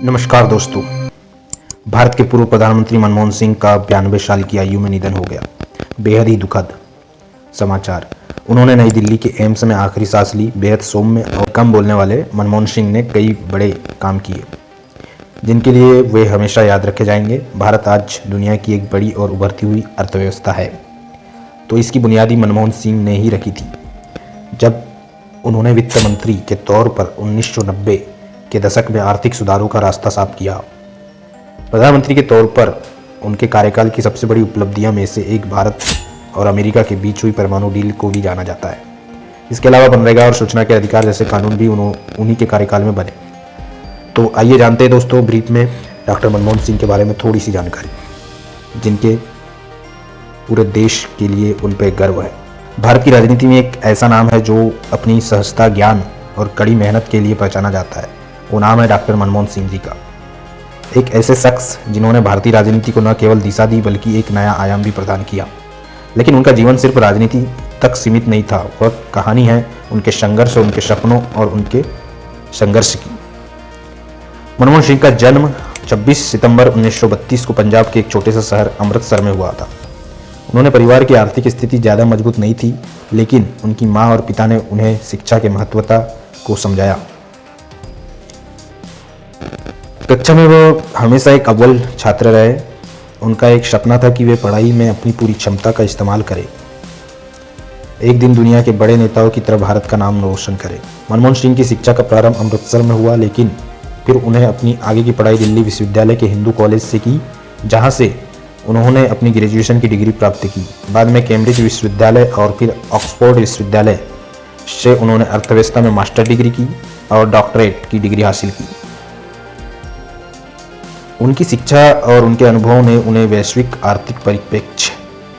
नमस्कार दोस्तों। भारत के पूर्व प्रधानमंत्री मनमोहन सिंह का 92 साल की आयु में निधन हो गया। बेहद ही दुखद समाचार। उन्होंने नई दिल्ली के एम्स में आखिरी सांस ली। बेहद सौम्य और कम बोलने वाले मनमोहन सिंह ने कई बड़े काम किए जिनके लिए वे हमेशा याद रखे जाएंगे। भारत आज दुनिया की एक बड़ी और उभरती हुई अर्थव्यवस्था है, तो इसकी बुनियादी मनमोहन सिंह ने ही रखी थी। जब उन्होंने वित्त मंत्री के तौर पर 1990 के दशक में आर्थिक सुधारों का रास्ता साफ किया। प्रधानमंत्री के तौर पर उनके कार्यकाल की सबसे बड़ी उपलब्धियां में से एक भारत और अमेरिका के बीच हुई परमाणु डील को भी जाना जाता है। इसके अलावा मनरेगा और सूचना के अधिकार जैसे कानून भी उन्हीं के कार्यकाल में बने। तो आइए जानते हैं दोस्तों ब्रीफ में डॉक्टर मनमोहन सिंह के बारे में थोड़ी सी जानकारी, जिनके पूरे देश के लिए उन पर गर्व है। भारत की राजनीति में एक ऐसा नाम है जो अपनी सहजता, ज्ञान और कड़ी मेहनत के लिए पहचाना जाता है। वो नाम है डॉक्टर मनमोहन सिंह जी का। एक ऐसे शख्स जिन्होंने भारतीय राजनीति को न केवल दिशा दी बल्कि एक नया आयाम भी प्रदान किया। लेकिन उनका जीवन सिर्फ राजनीति तक सीमित नहीं था। वह कहानी है उनके संघर्ष, उनके सपनों और उनके संघर्ष की। मनमोहन सिंह का जन्म 26 सितंबर 1932 को पंजाब के एक छोटे से शहर अमृतसर में हुआ था। उन्होंने परिवार की आर्थिक स्थिति ज़्यादा मजबूत नहीं थी, लेकिन उनकी माँ और पिता ने उन्हें शिक्षा के महत्वता को समझाया। कक्षा में वो हमेशा एक अव्वल छात्र रहे। उनका एक सपना था कि वे पढ़ाई में अपनी पूरी क्षमता का इस्तेमाल करें, एक दिन दुनिया के बड़े नेताओं की तरह भारत का नाम रोशन करें। मनमोहन सिंह की शिक्षा का प्रारंभ अमृतसर में हुआ, लेकिन फिर उन्हें अपनी आगे की पढ़ाई दिल्ली विश्वविद्यालय के हिंदू कॉलेज से की, जहां से उन्होंने अपनी ग्रेजुएशन की डिग्री प्राप्त की। बाद में कैम्ब्रिज विश्वविद्यालय और फिर ऑक्सफोर्ड विश्वविद्यालय से उन्होंने अर्थव्यवस्था में मास्टर डिग्री की और डॉक्टरेट की डिग्री हासिल की। उनकी शिक्षा और उनके अनुभवों ने उन्हें वैश्विक आर्थिक परिप्रेक्ष्य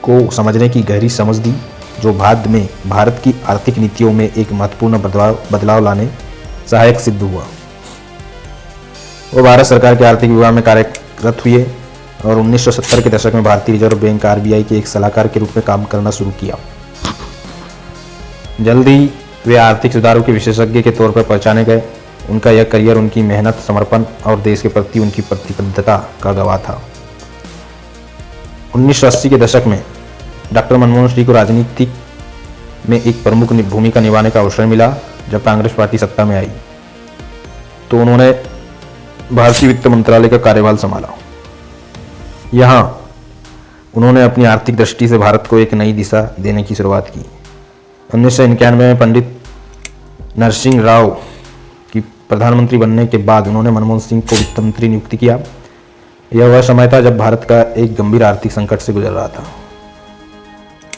को समझने की गहरी समझ दी, जो बाद में भारत की आर्थिक नीतियों में एक महत्वपूर्ण बदलाव लाने सहायक सिद्ध हुआ। वो भारत सरकार के आर्थिक विभाग में कार्यरत हुए और 1970 के दशक में भारतीय रिजर्व बैंक आरबीआई के एक सलाहकार के रूप में काम करना शुरू किया। जल्द ही वे आर्थिक सुधारों के विशेषज्ञ के तौर पर पहचाने गए। उनका यह करियर उनकी मेहनत, समर्पण और देश के प्रति उनकी प्रतिबद्धता का गवाह था। 1980 के दशक में डॉक्टर मनमोहन सिंह को राजनीति में एक प्रमुख भूमिका निभाने का अवसर मिला। जब कांग्रेस पार्टी सत्ता में आई तो उन्होंने भारतीय वित्त मंत्रालय का कार्यभार संभाला। यहाँ उन्होंने अपनी आर्थिक दृष्टि से भारत को एक नई दिशा देने की शुरुआत की। 1991 में पंडित नरसिंह राव की प्रधानमंत्री बनने के बाद उन्होंने मनमोहन सिंह को वित्त मंत्री नियुक्त किया। यह वह समय था जब भारत का एक गंभीर आर्थिक संकट से गुजर रहा था।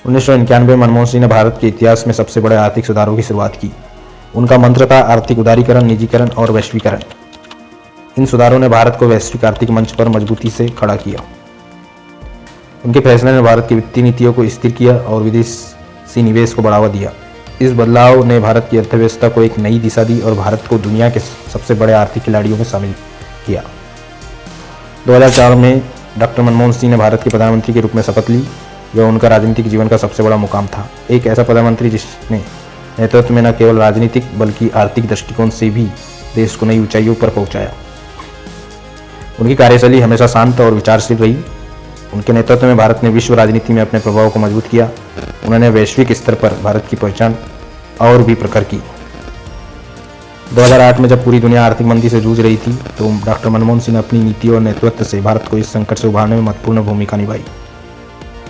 1991 में मनमोहन सिंह ने भारत के इतिहास में सबसे बड़े आर्थिक सुधारों की शुरुआत की। उनका मंत्र था आर्थिक उदारीकरण, निजीकरण और वैश्वीकरण। इन सुधारों ने भारत को वैश्विक आर्थिक मंच पर मजबूती से खड़ा किया। उनके फैसले ने भारत की वित्तीय नीतियों को स्थिर किया और विदेशी निवेश को बढ़ावा दिया। इस बदलाव ने भारत की अर्थव्यवस्था को एक नई दिशा दी और भारत को दुनिया के सबसे बड़े आर्थिक खिलाड़ियों में शामिल किया। 2004 में डॉक्टर मनमोहन सिंह ने भारत के प्रधानमंत्री के रूप में शपथ ली। यह उनका राजनीतिक जीवन का सबसे बड़ा मुकाम था। एक ऐसा प्रधानमंत्री जिसने नेतृत्व में न केवल राजनीतिक बल्कि आर्थिक दृष्टिकोण से भी देश को नई ऊंचाइयों पर पहुंचाया। उनकी कार्यशैली हमेशा शांत और विचारशील रही। उनके नेतृत्व में भारत ने विश्व राजनीति में अपने प्रभाव को मजबूत किया। उन्होंने वैश्विक स्तर पर भारत की पहचान और भी प्रखर की। 2008 में जब पूरी दुनिया आर्थिक मंदी से जूझ रही थी तो डॉक्टर मनमोहन सिंह ने अपनी नीति और नेतृत्व से भारत को इस संकट से उभारने में महत्वपूर्ण भूमिका निभाई।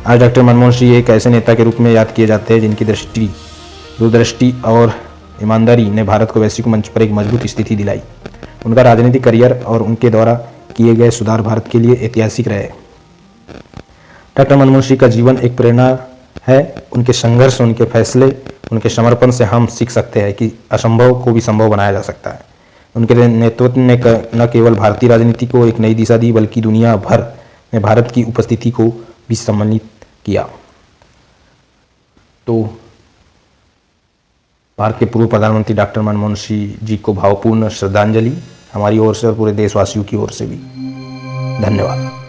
आज डॉक्टर मनमोहन सिंह एक ऐसे नेता के रूप में याद किए जाते हैं जिनकी दूरदृष्टि और ईमानदारी ने भारत को वैश्विक मंच पर एक मजबूत स्थिति दिलाई। उनका राजनीतिक करियर और उनके द्वारा किए गए सुधार भारत के लिए ऐतिहासिक रहे। डॉक्टर मनमोहन सिंह का जीवन एक प्रेरणा है। उनके संघर्ष, उनके फैसले, उनके समर्पण से हम सीख सकते हैं कि असंभव को भी संभव बनाया जा सकता है। उनके नेतृत्व ने न केवल भारतीय राजनीति को एक नई दिशा दी बल्कि दुनिया भर में भारत की उपस्थिति को भी सम्मानित किया। तो भारत के पूर्व प्रधानमंत्री डॉक्टर मनमोहन सिंह जी को भावपूर्ण श्रद्धांजलि हमारी ओर से और पूरे देशवासियों की ओर से भी। धन्यवाद।